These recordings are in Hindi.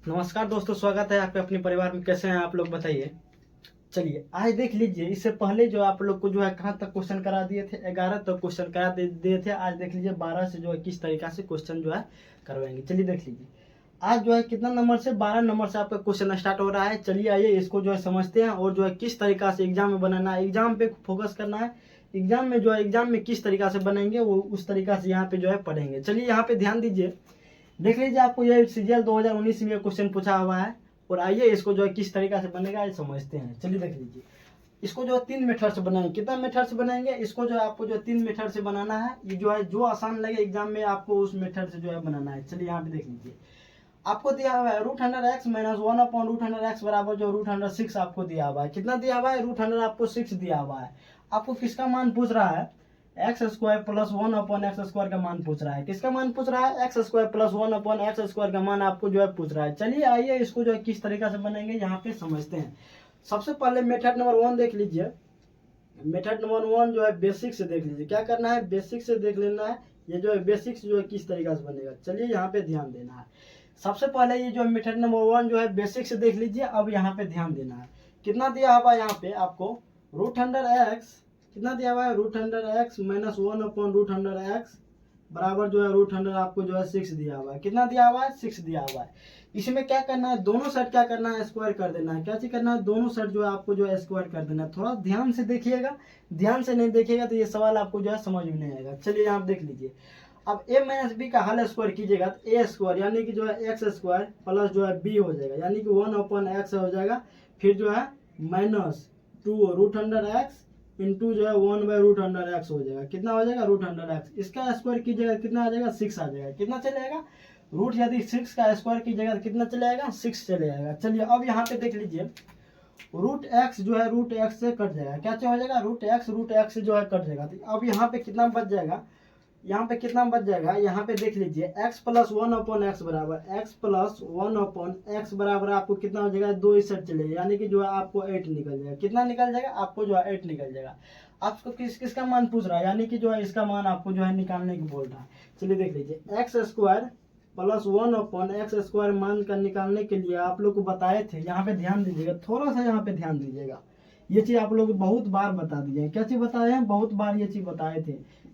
नमस्कार दोस्तों, स्वागत है आपके अपने परिवार में। कैसे हैं आप लोग, बताइए। चलिए आज देख लीजिए, इससे पहले जो आप लोग को जो है कहाँ तक क्वेश्चन करा दिए थे, 11 तक क्वेश्चन करा दिए थे। आज देख लीजिए 12 से जो है किस तरीका से क्वेश्चन जो है करवाएंगे। चलिए देख लीजिए आज जो है कितना नंबर से, 12 नंबर से आपका क्वेश्चन स्टार्ट हो रहा है। चलिए आइए इसको जो है समझते हैं और जो है किस तरीका से एग्जाम में बनाना है, एग्जाम पे फोकस करना है। एग्जाम में जो है एग्जाम में किस तरीका से बनाएंगे वो उस तरीका से यहाँ पे जो है पढ़ेंगे। चलिए यहाँ पे ध्यान दीजिए, देख लीजिए आपको ये सीजीएल 2019 में क्वेश्चन पूछा हुआ है और आइए इसको जो है किस तरीका से बनेगा ये समझते हैं। चलिए देख लीजिए, इसको जो है 3 मेथड से बनाएंगे। कितना मेथड से बनाएंगे इसको, जो है आपको जो है 3 मेथड से बनाना है। ये जो है जो आसान लगे एग्जाम में आपको उस मेथड से जो है बनाना है। चलिए यहाँ पे देख लीजिए, आपको दिया हुआ है √100x माइनस 1/√100x बराबर जो √106 आपको दिया हुआ है। कितना दिया हुआ है, √100 आपको 6 दिया हुआ है। आपको किसका मान पूछ रहा है, x² प्लस 1/x² का मान पूछ रहा है। किसका मान पूछ रहा है, x² प्लस 1/x² का मान आपको जो है पूछ रहा है। चलिए आइए इसको जो है किस तरीका से बनेंगे यहाँ पे समझते हैं। सबसे पहले मेथड नंबर 1 देख लीजिए। मेथड नंबर 1 जो है बेसिक से देख लीजिए। क्या करना है, बेसिक से देख लेना है। ये जो है बेसिक से जो है किस तरीका से बनेगा, चलिए यहाँ पे ध्यान देना है। सबसे पहले ये जो मेथड नंबर 1 जो है बेसिक से देख लीजिए। अब यहाँ पे ध्यान देना है, कितना दिया हुआ है यहाँ पे आपको, √100x कितना दिया हुआ है, √100x माइनस 1/√100x बराबर जो है √100 आपको जो है 6 दिया हुआ है। कितना दिया हुआ है, 6 दिया हुआ है। इसमें क्या करना है, दोनों साइड क्या करना है, स्क्वायर कर देना है। क्या चीज करना है, दोनों साइड जो है आपको जो है स्क्वायर कर देना है। थोड़ा ध्यान से देखिएगा, ध्यान से नहीं देखिएगा तो ये सवाल आपको जो है समझ में नहीं आएगा। चलिए यहाँ देख लीजिए, अब a माइनस बी का हल स्क्वायर कीजिएगा तो a² यानी कि जो है x² प्लस जो है b हो जाएगा, यानी कि 1/x हो जाएगा। फिर जो है माइनस 2√100x इंटू जो है 1/√100x हो जाएगा। कितना हो जाएगा, √100x। इसका स्क्वायर कीजिएगा कितना आ जाएगा, 6 आ जाएगा। कितना चलेगा, रूट यदि 6 का स्क्वायर कीजिएगा तो कितना चले आएगा, 6 चले आएगा। चलिए अब यहाँ पे देख लीजिए, √x जो है √x से कट जाएगा। क्या हो जाएगा, √x से जो है कट जाएगा। तो अब यहाँ पे कितना बच जाएगा, यहाँ पे कितना बच जाएगा, यहाँ पे देख लीजिए x प्लस 1/x बराबर, x प्लस 1/x बराबर आपको कितना हो जाएगा, 2 इस साइड चलेगा, यानी कि जो है आपको 8 निकल जाएगा। कितना निकल जाएगा, आपको जो है 8 निकल जाएगा। आपको किसका मान पूछ रहा है, यानी कि जो है इसका मान आपको जो है निकालने की बोल रहा है। चलिए देख लीजिए, x² प्लस 1/x² मान का निकालने के लिए आप लोग को बताए थे। यहाँ पे ध्यान दीजिएगा, थोड़ा सा यहाँ पे ध्यान दीजिएगा। ये चीज आप लोग बहुत बार बता दी है। क्या चीज बताए हैं, बहुत बार ये चीज बताए थे।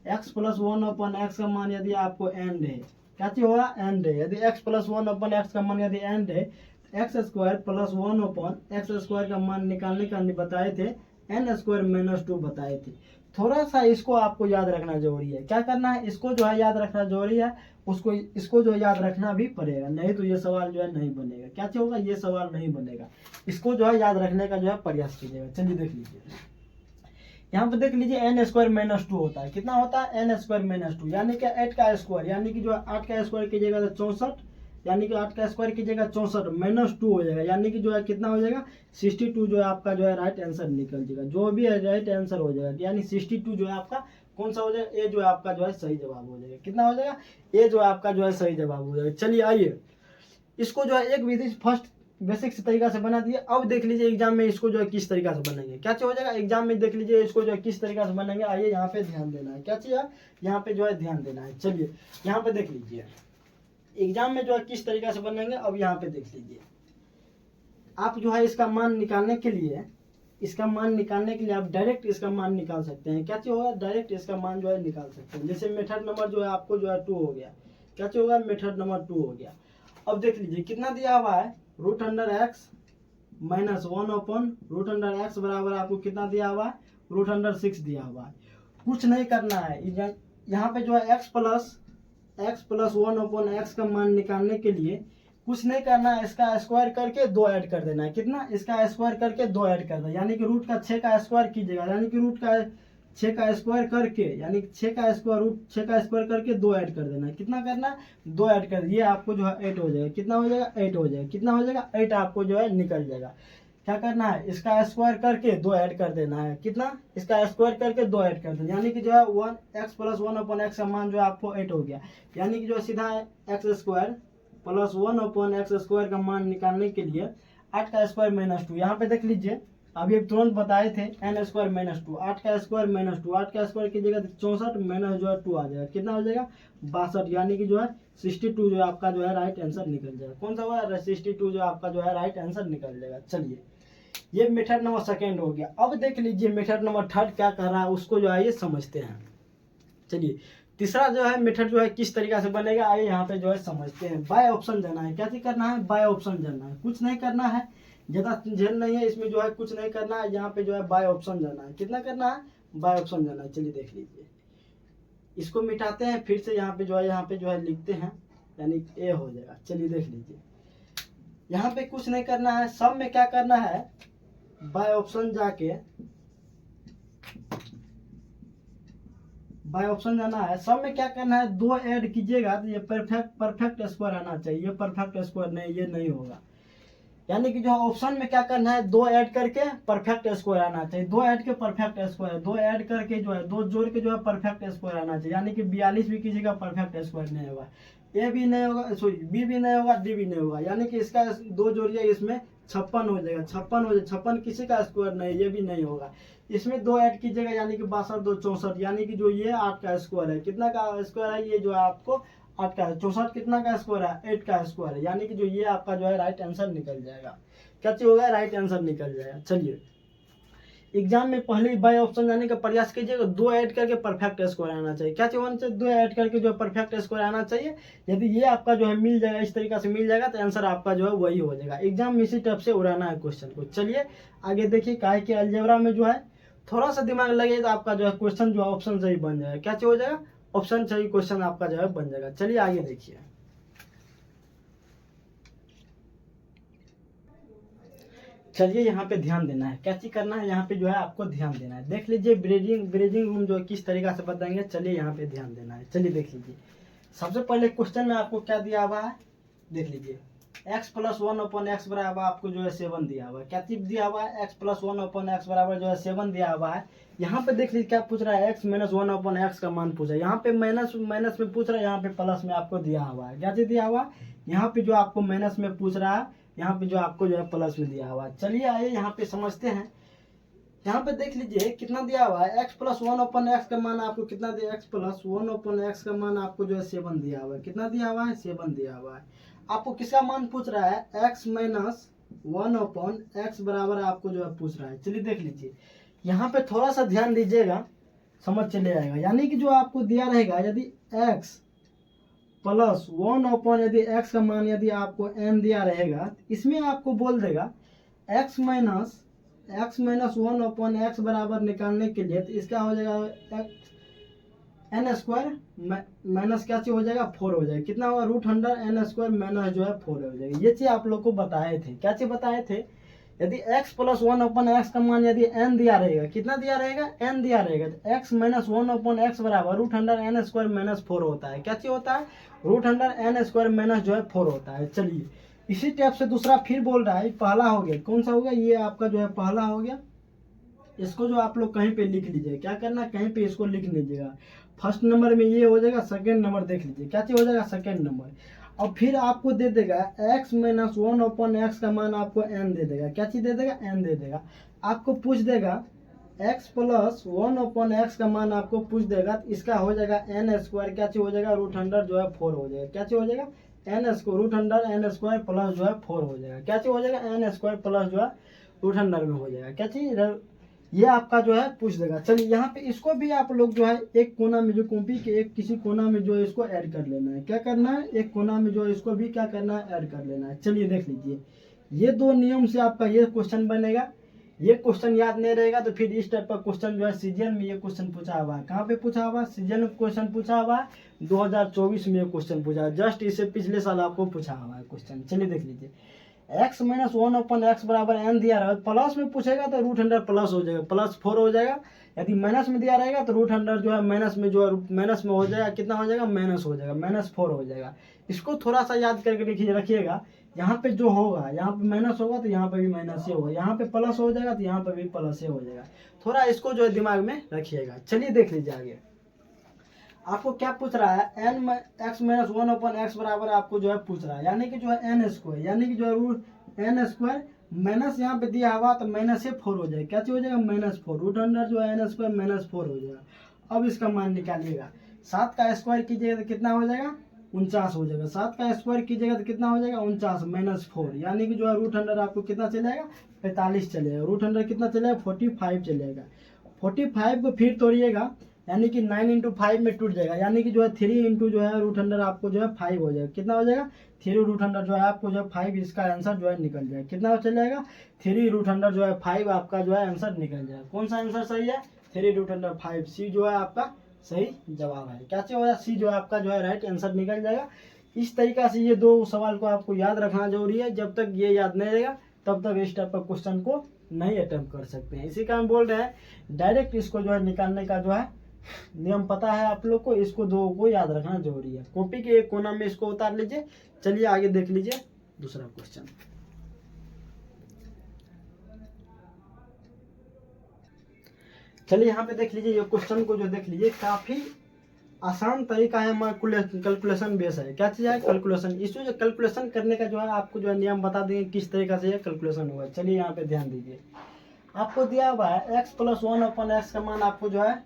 x प्लस 1/x का मान यदि आपको एंड है, क्या चीज होगा, एंड है। यदि x प्लस 1/x का मान यदि एंड है, x² प्लस 1/x² का मान निकालने का बताए थे, n² माइनस 2 बताए थे। थोड़ा सा इसको आपको याद रखना जरूरी है। क्या करना है, इसको जो है याद रखना जरूरी है। उसको इसको जो याद रखना भी पड़ेगा, नहीं तो ये सवाल जो है नहीं बनेगा। क्या चीज होगा, ये सवाल नहीं बनेगा। इसको जो है याद रखने का जो है प्रयास कीजिएगा। चलिए देख लीजिए, यहाँ पे देख लीजिए n² माइनस 2 होता है। कितना होता है, n² माइनस 2 यानी कि 8 का स्क्वायर, यानी कि जो 8 का स्क्वायर कीजिएगा तो 64, यानी कि 8 का स्क्वायर कीजिएगा 64 माइनस 2 हो जाएगा, यानी कि जो है कितना हो जाएगा, 62 जो है आपका जो है राइट आंसर निकल जाएगा। जो भी है राइट आंसर हो जाएगा, यानी 62 जो है आपका कौन सा हो जाएगा, ए जो है आपका जो है सही जवाब हो जाएगा। कितना हो जाएगा, ए जो है आपका जो है सही जवाब हो जाएगा। चलिए आइए इसको जो है एक विधि फर्स्ट बेसिक से तरीका से बना दिए। अब देख लीजिए एग्जाम में इसको जो है किस तरीका से बनाएंगे। क्या चीज हो जाएगा, एग्जाम में देख लीजिए इसको जो है किस तरीका से बनाएंगे। आइए यहाँ पे ध्यान देना है, क्या चीज है, यहाँ पे जो है ध्यान देना है। चलिए यहाँ पे देख लीजिए एग्जाम में जो है किस तरीका से बनाएंगे। अब यहाँ पे देख लीजिए, आप जो है इसका मान निकालने के लिए, इसका मान निकालने के लिए आप डायरेक्ट इसका मान निकाल सकते हैं। क्या चीज होगा, डायरेक्ट इसका मान जो है निकाल सकते हैं। जैसे मेथड नंबर जो है आपको जो है 2 हो गया। क्या चीज होगा, मेथड नंबर 2 हो गया। अब देख लीजिए कितना दिया हुआ है, √100x माइनस 1/√100x बराबर आपको कितना दिया हुआ है, √106 दिया हुआ है। कुछ नहीं करना है, यहाँ पे जो है x प्लस 1/x का मान निकालने के लिए कुछ नहीं करना है, इसका स्क्वायर करके 2 ऐड कर देना है। कितना, इसका स्क्वायर करके 2 ऐड कर देना, यानी कि रूट का 6 का स्क्वायर कीजिएगा, यानी कि रूट का 6 का स्क्वायर करके, यानी 6 का स्क्वायर रूट 6 का स्क्वायर करके 2 ऐड कर देना है। कितना करना है, 2 ऐड कर, ये आपको जो है 8 हो जाएगा। कितना हो जाएगा, 8 हो जाएगा। कितना हो जाएगा, 8 आपको जो है निकल जाएगा। क्या करना है, इसका स्क्वायर करके 2 ऐड कर देना है। कितना, इसका स्क्वायर करके 2 ऐड कर देना, यानी कि जो है 1x प्लस 1/x का मान जो है आपको 8 हो गया। यानी कि जो सीधा x² प्लस 1/x² का मान निकालने के लिए 8 का स्क्वायर माइनस 2, यहाँ पे देख लीजिए अभी अब तुरंत बताए थे एन स्क्वायर माइनस टू, 8 का स्क्वायर माइनस टू, 8 का स्क्वायर कीजिएगा तो 64 माइनस जो है 2 आ जाएगा, कितना हो जाएगा 62, यानी कि जो है 62 जो है आपका जो है राइट आंसर निकल जाएगा। कौन सा हुआ 62 जो आपका जो है राइट आंसर निकल जाएगा। चलिए ये मेथड नंबर सेकेंड हो गया। अब देख लीजिए मेथड नंबर थर्ड क्या कर रहा है, उसको जो है ये समझते हैं। चलिए तीसरा जो है मेथड जो है किस तरीका से बनेगा, आइए यहाँ पे जो है समझते हैं। बाय ऑप्शन जाना है, क्या चीज करना है, बाय ऑप्शन जाना है, कुछ नहीं करना है, ज्यादा झेल नहीं है इसमें, जो है कुछ नहीं करना है, यहाँ पे जो है बाय ऑप्शन जाना है। कितना करना है, बाय ऑप्शन जाना है। चलिए देख लीजिए, इसको मिटाते हैं, फिर से यहाँ पे जो है लिखते हैं, यानी ए हो जाएगा। चलिए देख लीजिए, यहाँ पे कुछ नहीं करना है, सब में क्या करना है, बाय ऑप्शन जाके बाय ऑप्शन जाना है, सब में क्या करना है, 2 ऐड कीजिएगा तो ये परफेक्ट स्क्वायर आना चाहिए, ये परफेक्ट स्क्वायर नहीं, ये नहीं होगा। यानी कि जो ऑप्शन में क्या करना है, 2 ऐड करके परफेक्ट स्क्वायर आना चाहिए, 2 ऐड के परफेक्ट स्क्वायर, 2 ऐड करके जो है 2 जोड़ के जो है परफेक्ट स्क्वायर आना चाहिए। यानी कि 42 भी कीजिएगा परफेक्ट स्क्वायर नहीं होगा, ए भी नहीं होगा, सॉरी बी भी नहीं होगा, डी भी नहीं होगा। यानी कि इसका 2 जोड़िए, इसमें 56 हो जाएगा, 56 हो जाएगा, 56 किसी का स्क्वायर नहीं, ये भी नहीं होगा। इसमें 2 ऐड कीजिएगा, यानी कि 62 2 64, यानी कि जो ये 8 का स्क्वायर है, कितना का स्क्वायर है, ये जो है आपको 8 का है। 64 कितना का स्क्वायर है, 8 का स्क्वायर है, यानी कि जो ये आपका जो है राइट आंसर निकल जाएगा। क्या चीज होगा, राइट आंसर निकल जाएगा। चलिए एग्जाम में पहले बाय ऑप्शन जाने का प्रयास कीजिएगा, 2 ऐड करके परफेक्ट स्कोर आना चाहिए। क्या चाहिए होना चाहिए, 2 ऐड करके जो परफेक्ट स्कोर आना चाहिए। यदि ये आपका जो है मिल जाएगा, इस तरीके से मिल जाएगा, तो आंसर आपका जो है वही हो जाएगा। एग्जाम में इसी टाइप से उड़ाना है क्वेश्चन को। चलिए आगे देखिए, काहे कि अलजेब्रा में जो है थोड़ा सा दिमाग लगे तो आपका जो है क्वेश्चन जो है ऑप्शन सही बन जाएगा। क्या चाहिए हो जाएगा, ऑप्शन सही क्वेश्चन आपका जो है बन जाएगा। चलिए आगे देखिए, चलिए यहाँ पे ध्यान देना है, क्या चीज करना है, यहाँ पे जो है आपको ध्यान देना है। देख लीजिए ब्रेजिंग रूम जो किस तरीका से बताएंगे, चलिए यहाँ पे ध्यान देना है। चलिए देख लीजिए, सबसे पहले क्वेश्चन में आपको क्या दिया हुआ है, देख लीजिए x + 1/x बराबर आपको जो है 7 दिया हुआ है। क्या चीज दिया हुआ है, x + 1/x बराबर जो है 7 दिया हुआ है। यहाँ पे देख लीजिए क्या पूछ रहा है, x - 1/x का मान पूछा है। यहाँ पे माइनस में पूछ रहा है, यहाँ पे प्लस में आपको दिया हुआ है। क्या चीज दिया हुआ है, यहाँ पे जो आपको माइनस में पूछ रहा है, यहाँ पे जो आपको जो है प्लस में दिया हुआ है। चलिए आइए यहाँ पे समझते हैं। यहाँ पे देख लीजिए कितना दिया हुआ है, x + 1/x का मान आपको कितना दिया, x + 1/x का मान आपको जो है 7 दिया हुआ है। कितना दिया हुआ है, 7 दिया हुआ है। आपको किसका मान पूछ रहा है, x - 1/x बराबर आपको जो है पूछ रहा है। चलिए देख लीजिए, यहाँ पे थोड़ा सा ध्यान दीजिएगा, समझ चले आएगा। यानी कि जो आपको दिया रहेगा, यदि x + 1/, यदि x का मान यदि आपको n दिया रहेगा, इसमें आपको बोल देगा x - 1/x बराबर निकालने के लिए, तो इसका हो जाएगा n स्क्वायर माइनस क्या चीज हो जाएगा, 4 हो जाएगा। कितना होगा, √100 n² माइनस जो है 4 हो जाएगा। ये चीज आप लोग को बताए थे, क्या चीज बताए थे, यदि x + 1/x का मान यदि n दिया रहेगा, कितना दिया रहेगा, n दिया रहेगा, तो x - 1/x बराबर √100 n² माइनस 4 होता है। क्या चीज होता है, √100 n² माइनस जो है 4 होता है। चलिए इसी टाइप से दूसरा फिर बोल रहा है, पहला हो गया, कौन सा हो गया, ये आपका जो है पहला हो गया। इसको जो आप लोग कहीं पे लिख लीजिए, क्या करना है, कहीं पे इसको लिख लीजिएगा। फर्स्ट नंबर में ये हो जाएगा, सेकेंड नंबर देख लीजिए क्या चीज हो जाएगा, सेकेंड नंबर। और फिर आपको दे देगा x - 1/x का मान आपको n दे देगा। क्या चीज दे देगा, n दे देगा। आपको पूछ देगा x + 1/x का मान आपको पूछ देगा, तो इसका हो जाएगा n², क्या चीज हो जाएगा, √100 जो है 4 हो जाएगा। क्या चीज हो जाएगा, √100 n² प्लस जो है 4 हो जाएगा। क्या चीज हो जाएगा, n² प्लस जो है √100 में हो जाएगा। क्या चीज, ये आपका जो है पूछ देगा। चलिए यहाँ पे इसको भी आप लोग जो है एक कोना में, जो कॉपी के एक किसी कोना में जो है इसको ऐड कर लेना है। क्या करना है, एक कोना में जो है इसको भी क्या करना है, ऐड कर लेना है। चलिए देख लीजिए, ये 2 नियम से आपका ये क्वेश्चन बनेगा। ये क्वेश्चन याद नहीं रहेगा तो फिर इस टाइप का क्वेश्चन जो है सीजन में ये क्वेश्चन पूछा हुआ है। कहाँ पे पूछा हुआ है, सीजन में क्वेश्चन पूछा हुआ है, 2024 में ये क्वेश्चन पूछा है। जस्ट इससे पिछले साल आपको पूछा हुआ है क्वेश्चन। चलिए देख लीजिए, x - 1/x बराबर n दिया रहा है, प्लस में पूछेगा तो √100 प्लस हो जाएगा, प्लस 4 हो जाएगा। यदि माइनस में दिया रहेगा तो √100 जो है माइनस में जो है माइनस में हो जाएगा, कितना हो जाएगा, माइनस हो जाएगा, -4 हो जाएगा। इसको थोड़ा सा याद करके रखिएगा। यहाँ पे जो होगा, यहाँ पे माइनस होगा तो यहाँ पे भी माइनस ही होगा, यहाँ पे प्लस हो जाएगा तो यहाँ पे भी प्लस ही हो जाएगा। थोड़ा इसको जो है दिमाग में रखिएगा। चलिए देख लीजिए आगे, आपको क्या पूछ रहा है, x - 1/x बराबर आपको जो है पूछ रहा है, यानी कि जो है n², यानी कि जो है n² माइनस यहाँ पे दिया हुआ तो माइनस से 4 हो जाएगा, क्या चीज हो जाएगा -4, रूट अंडर जो है n स्क्वायर -4 हो जाएगा। अब इसका मान निकालिएगा, 7 का स्क्वायर कीजिएगा तो कितना हो जाएगा 49 हो जाएगा, 7 का स्क्वायर कीजिएगा तो कितना हो जाएगा 49 -4, यानी कि जो है रूट अंडर आपको कितना चलेगा 45 चलेगा, रूट अंडर कितना चलेगा 45 चलेगा। 45 को फिर तोड़िएगा यानी कि 9 × 5 में टूट जाएगा, यानी कि जो है 3 इंटू जो है रूट अंडर आपको जो है 5 हो जाएगा, कितना हो जाएगा 3 रूट अंडर जो है आपको जो है 5, इसका आंसर जो है निकल जाएगा, कितना चल जाएगा 3 रूट अंडर जो है 5 आपका जो है आंसर निकल जाएगा। कौन सा आंसर सही है 3 रूट अंडर 5, सी जो है आपका सही जवाब है। क्या चाहिए सी जो है आपका जो है राइट आंसर निकल जाएगा। इस तरीका से ये 2 सवाल को आपको याद रखना जरूरी है, जब तक ये याद नहीं रहेगा तब तक इस टाइप का क्वेश्चन को नहीं अटेम्प्ट कर सकते हैं। इसी का हम बोल रहे हैं डायरेक्ट इसको जो है निकालने का जो है नियम पता है आप लोग को, इसको 2 को याद रखना जरूरी है। कॉपी के एक कोना में इसको उतार लीजिए। चलिए आगे देख लीजिए दूसरा क्वेश्चन। चलिए यहाँ पे देख लीजिए, ये क्वेश्चन को जो देख लीजिए काफी आसान तरीका है, कैलकुलेशन बेस है। क्या चीज है कैलकुलेशन, इसको जो कैलकुलेशन करने का जो है आपको जो है नियम बता देंगे किस तरीका से ये कैलकुलेशन हुआ। चलिए यहाँ पे ध्यान दीजिए, आपको दिया हुआ है x + 1/x का मान आपको जो है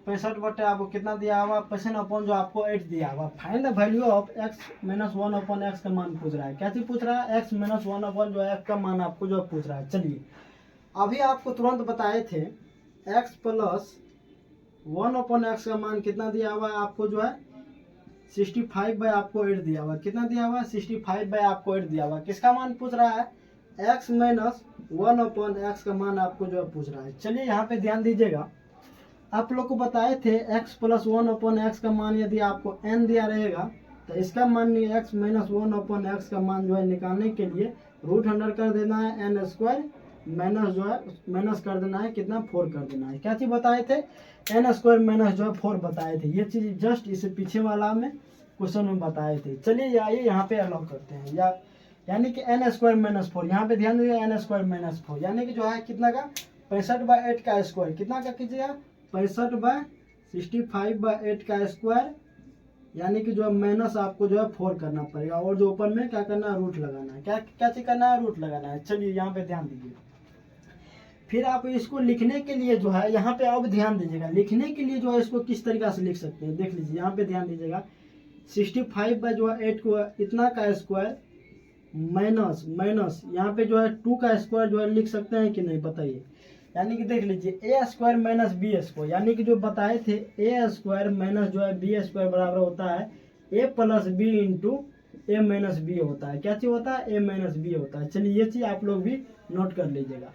65 बटे आपको कितना दिया हुआ 65 जो आपको 8 दिया हुआ। Find the value of x - 1/x का मान पूछ रहा है। क्या चीज पूछ रहा है x - 1 जो x का मान आपको जो पूछ रहा है। चलिए अभी आपको तुरंत बताए थे x + 1/x का मान कितना दिया हुआ है आपको जो है 65 आपको 8 दिया हुआ। कितना दिया हुआ है 65 आपको 8 दिया हुआ। किसका मान पूछ रहा है x - 1/x का मान आपको जो है पूछ रहा है। चलिए यहाँ पे ध्यान दीजिएगा, आप लोग को बताए थे x + 1/x का मान यदि आपको n दिया रहेगा तो इसका मान x - 1/x का मान जो है निकालने के लिए रूट अंडर कर देना है n स्क्वायर माइनस जो है माइनस कर देना है कितना 4 कर देना है। क्या चीज बताए थे n स्क्वायर माइनस जो है 4 बताए थे। ये चीज जस्ट इससे पीछे वाला में क्वेश्चन में बताए थे। चलिए आइए यहाँ पे अलॉ करते हैं, या यानी कि n स्क्वायर माइनस 4, यहाँ पे ध्यान दीजिए n स्क्वायर माइनस 4 यानी कि जो है कितना का 65/8 का स्क्वायर, कितना का कीजिएगा 65/65/8 का स्क्वायर, यानी कि जो है माइनस आपको जो है 4 करना पड़ेगा और जो ऊपर में क्या करना है रूट लगाना है। क्या चीज करना है रूट लगाना है। चलिए यहाँ पे ध्यान दीजिए, फिर आप इसको लिखने के लिए जो है यहाँ पे अब ध्यान दीजिएगा, लिखने के लिए जो है इसको किस तरीका से लिख सकते हैं देख लीजिए। यहाँ पे ध्यान दीजिएगा 65 जो है 8 को इतना का स्क्वायर माइनस माइनस यहाँ पे जो है 2 का स्क्वायर जो है लिख सकते हैं कि नहीं बताइए। यानी कि देख लीजिए a square minus b square, यानी कि जो बताए थे a स्क्वायर माइनस जो है बी स्क्वायर बराबर होता है a + b into a - b होता है। क्या चीज होता है a - b होता है। चलिए ये चीज आप लोग भी नोट कर लीजिएगा,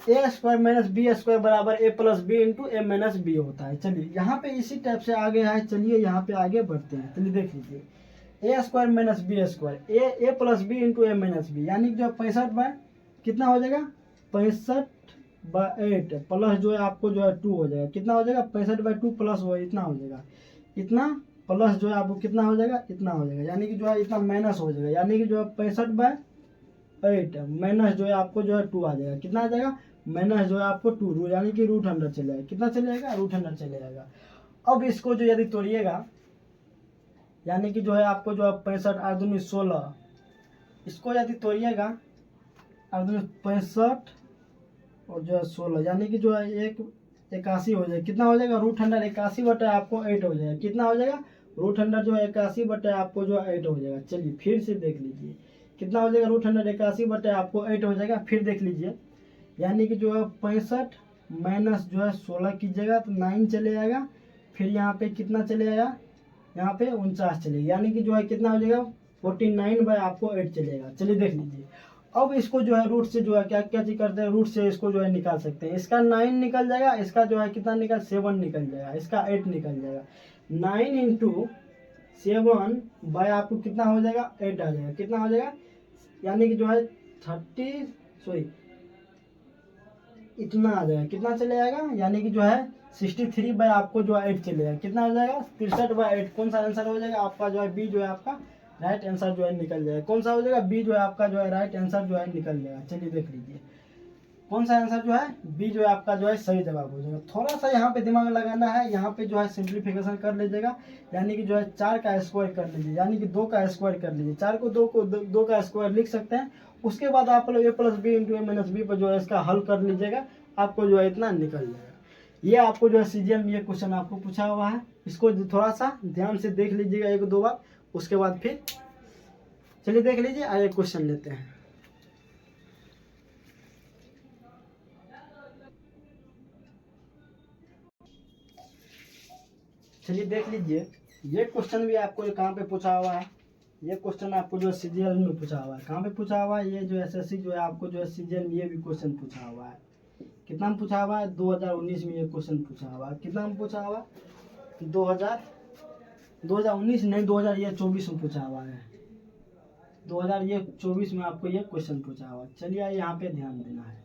a square minus b square बराबर a + b into a - b होता है। चलिए यहाँ पे इसी टाइप से आगे है, चलिए यहाँ पे आगे बढ़ते हैं। चलिए देख लीजिए a square minus b square a + b into a - b, यानी कि जो 65 कितना हो जाएगा 65/8 प्लस जो है आपको जो है 2 हो जाएगा। कितना हो जाएगा 65/2 प्लस वो इतना हो जाएगा, इतना प्लस जो है आपको कितना हो जाएगा इतना हो जाएगा, यानी कि जो है इतना माइनस हो जाएगा, यानी कि जो है 65/8 माइनस जो है आपको जो है 2 आ जाएगा। कितना आ जाएगा माइनस जो है आपको 2, यानी कि रूट अंडर चले जाएगा। कितना चले जाएगा रूट अंडर चले जाएगा। अब इसको जो यदि तोड़िएगा यानी कि जो है आपको जो है 65 8 दूनी 16, इसको यदि तोड़िएगा 8 दूनी 65 और जो है 16, यानी कि जो है 81 हो जाएगा। कितना हो जाएगा रूट अंडर 81 बटे आपको 8 हो जाएगा। कितना हो जाएगा रूट अंडर जो है 81 बटे आपको जो है 8 हो जाएगा। चलिए फिर से देख लीजिए कितना हो जाएगा रूट अंडर 81 बटे आपको 8 हो जाएगा। फिर देख लीजिए यानी कि जो है 65 माइनस जो है 16 कीजिएगा तो 9 चले जाएगा, फिर यहाँ पे कितना चले जाएगा यहाँ पे 49 चलेगा, यानी कि जो है कितना हो जाएगा 49 आपको 8 चलेगा। चलिए देख लीजिए, अब इसको जो है रूट से जो है क्या क्या चीज करते हैं रूट से इसको जो है निकाल सकते हैं। इसका 9 निकल जाएगा, इसका जो है कितना निकल 7 निकल जाएगा, इसका 8 निकल जाएगा। 9 × 7 आपको कितना हो जाएगा 8 आ जाएगा। कितना हो जाएगा यानी कि जो है 30 इतना आ जाएगा। कितना चले जाएगा यानी कि जो है 63 आपको जो है 8 चलेगा। कितना हो जाएगा 63/8। कौन सा आंसर हो जाएगा आपका जो है बी जो है आपका राइट आंसर जो है निकल जाएगा। कौन सा हो जाएगा बी जो है आपका जो है राइट आंसर जो है निकल जाएगा। चलिए देख लीजिए कौन सा आंसर जो है बी जो है आपका जो है सही जवाब हो जाएगा। थोड़ा सा यहाँ पे दिमाग लगाना है, यहाँ पे जो है सिंप्लीफिकेशन कर लीजिएगा, यानी कि जो है 4 का स्क्वायर कर लीजिए, यानी कि 2 का स्क्वायर कर लीजिए। 4 को 2 का स्क्वायर लिख सकते हैं। उसके बाद आप लोग a+b इंटू a-b पर जो है इसका हल कर लीजिएगा, आपको जो है इतना निकल जाएगा। ये आपको जो है सीजीएल में ये क्वेश्चन आपको पूछा हुआ है, इसको थोड़ा सा ध्यान से देख लीजिएगा 1-2 बार, उसके बाद फिर चलिए देख लीजिए। आगे क्वेश्चन लेते हैं। चलिए देख लीजिए, ये क्वेश्चन भी आपको कहाँ पे पूछा हुआ है। ये क्वेश्चन आपको जो सीजीएल में पूछा हुआ है, कहाँ पे पूछा हुआ है, ये जो एसएससी जो है आपको जो है सीजीएल में ये भी क्वेश्चन पूछा हुआ है। कितना में पूछा हुआ है, 2019 में ये क्वेश्चन पूछा हुआ है। कितना में पूछा हुआ है, 2019 नहीं, 2024 में पूछा हुआ है। 2024 में आपको ये क्वेश्चन पूछा हुआ है। चलिए यहाँ पे ध्यान देना है,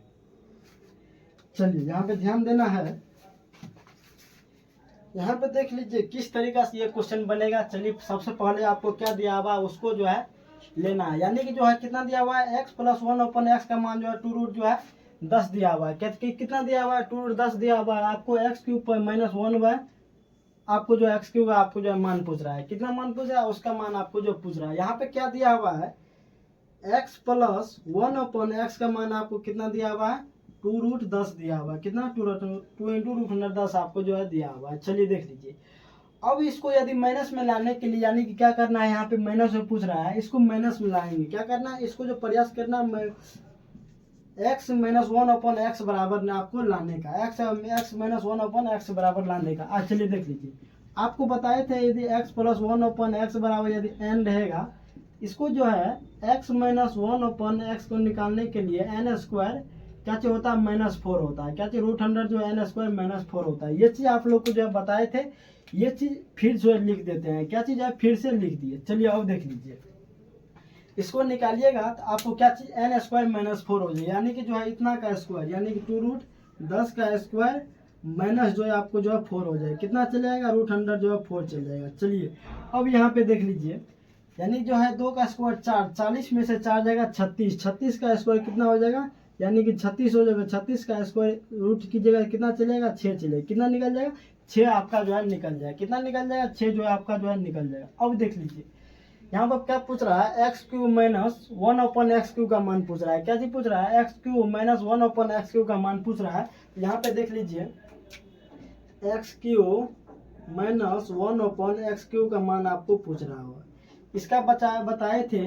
चलिए यहाँ पे ध्यान देना है। यहाँ पे देख लीजिए किस तरीका से ये क्वेश्चन बनेगा। चलिए सबसे पहले आपको क्या दिया हुआ है उसको जो है लेना है, यानी कि जो है कितना दिया हुआ है x+1/x का मान जो है 2 जो है 10 दिया हुआ है। कितना दिया हुआ है, 2 10 दिया हुआ है। आपको x³ - 1 आपको जो x³ का आपको जो है मान पूछ रहा है। कितना मान पूछ रहा है, उसका मान आपको जो पूछ रहा है। यहाँ पे क्या दिया हुआ है, x+1/x का मान आपको कितना दिया हुआ है, 2√10 दिया हुआ है। कितना 2 × √10 आपको जो है दिया हुआ है। चलिए देख लीजिए, अब इसको यदि माइनस में लाने के लिए, यानी कि क्या करना है, यहाँ पे माइनस में पूछ रहा है, इसको माइनस में लाएंगे। क्या करना है, इसको जो प्रयास करना x-1/x बराबर आपको लाने का, x-1/x बराबर लाने का। आज चलिए देख लीजिए, आपको बताए थे यदि x+1/x बराबर यदि n रहेगा, इसको जो है x-1/x को निकालने के लिए n² क्या चीज होता है, -4 होता है। क्या चीज √100 जो है n² -4 होता है। ये चीज आप लोग को जो है बताए थे, ये चीज फिर जो है लिख देते हैं। क्या चीज है, फिर से लिख दिए। चलिए अब देख लीजिए, इसको निकालिएगा तो आपको क्या चीज n² -4 हो जाए, यानी कि जो है इतना का स्क्वायर, यानी कि 2√10 का स्क्वायर माइनस जो है आपको जो है 4 हो जाए। कितना चले जाएगा, √100 जो है 4 चल जाएगा। चलिए अब यहाँ पे देख लीजिए, यानी जो है 2 का स्क्वायर 4, 40 में से 4 जाएगा 36, 36 का स्क्वायर कितना हो जाएगा, यानी कि 36 हो जाएगा। 36 का स्क्वायर रूट कीजिएगा, कितना चलेगा, 6 चलेगा। कितना निकल जाएगा, 6 आपका जो है निकल जाएगा। कितना निकल जाएगा, 6 जो है आपका जो है निकल जाएगा। अब देख लीजिए, यहाँ पर क्या पूछ रहा है, x³ - 1/x³ का मान पूछ रहा है। क्या चीज पूछ रहा है, x³ - 1/x³ का मान पूछ रहा है। तो यहाँ पे देख लीजिए, x³ - 1/x³ का मान आपको पूछ रहा होगा। इसका बताए थे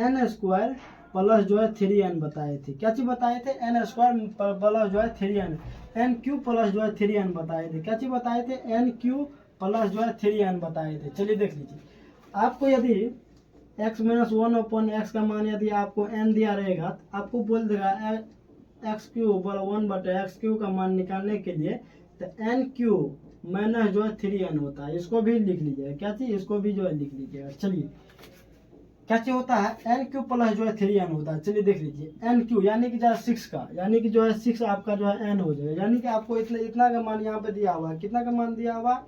n² प्लस जो है 3n बताए थे। क्या चीज बताए थे, n² प्लस जो है 3n, n³ प्लस जो है 3n बताए थे। क्या चीज बताए थे, n³ प्लस जो है 3n बताए थे। चलिए देख लीजिए, आपको यदि x-1/x का मान यदि आपको n दिया रहेगा, तो आपको बोल देगा x³ 1/x³ का मान निकालने के लिए तो n³ माइनस जो है 3n होता है। इसको भी लिख लीजिएगा। क्या चीज, इसको भी जो है लिख लीजिएगा। चलिए क्या चीज होता है, n³ प्लस जो है 3n होता है। चलिए देख लीजिए, n³ यानी कि जो है 6 का, यानी कि जो है 6 आपका जो है n हो जाएगा। यानी कि आपको इतना का मान यहाँ पे दिया हुआ है। कितना का मान दिया हुआ,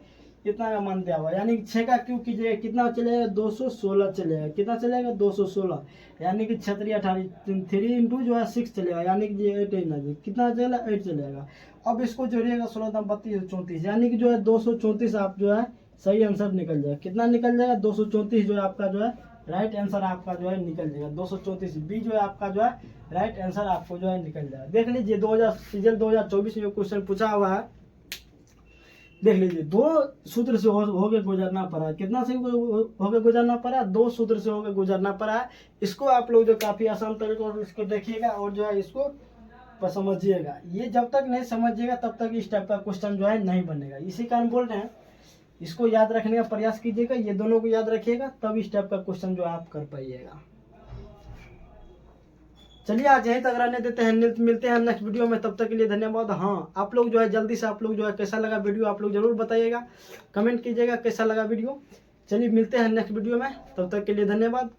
इतना का मान दिया हुआ है। यानी कि 6 का क्यूब कीजिएगा, कितना चलेगा, 216 चलेगा। कितना चलेगा, 216, यानी कि 6 × 18, 3 × जो है 6 चलेगा, यानी कि 8 कितना चलेगा, 8 चलेगा। अब इसको जोड़िएगा, 16 32 34, यानी कि जो है 234 आप जो है सही आंसर निकल जाएगा। कितना निकल जाएगा, 234 जो है आपका जो है राइट आंसर आपका जो है निकल जाएगा। 234 बी जो है आपका जो है राइट आंसर आपको जो है निकल जाएगा। देख लीजिए, 2024 में क्वेश्चन पूछा हुआ है। देख लीजिए, 2 सूत्र से होके गुजरना पड़ा। कितना से होके गुजरना पड़ा, 2 सूत्र से होके गुजरना पड़ा। इसको आप लोग जो काफी आसान तरीके से इसको देखिएगा और जो है इसको समझिएगा। ये जब तक नहीं समझिएगा तब तक इस टाइप का क्वेश्चन जो है नहीं बनेगा। इसी कारण बोल रहे हैं, इसको याद रखने का प्रयास कीजिएगा, ये दोनों को याद रखिएगा, तब इस टाइप का क्वेश्चन जो आप कर पाइएगा। चलिए आज यहीं तक रहने देते हैं, मिलते हैं नेक्स्ट वीडियो में। तब तक के लिए धन्यवाद। हाँ, आप लोग जो है जल्दी से आप लोग जो है कैसा लगा वीडियो आप लोग जरूर बताइएगा, कमेंट कीजिएगा कैसा लगा वीडियो। चलिए मिलते हैं नेक्स्ट वीडियो में, तब तक के लिए धन्यवाद।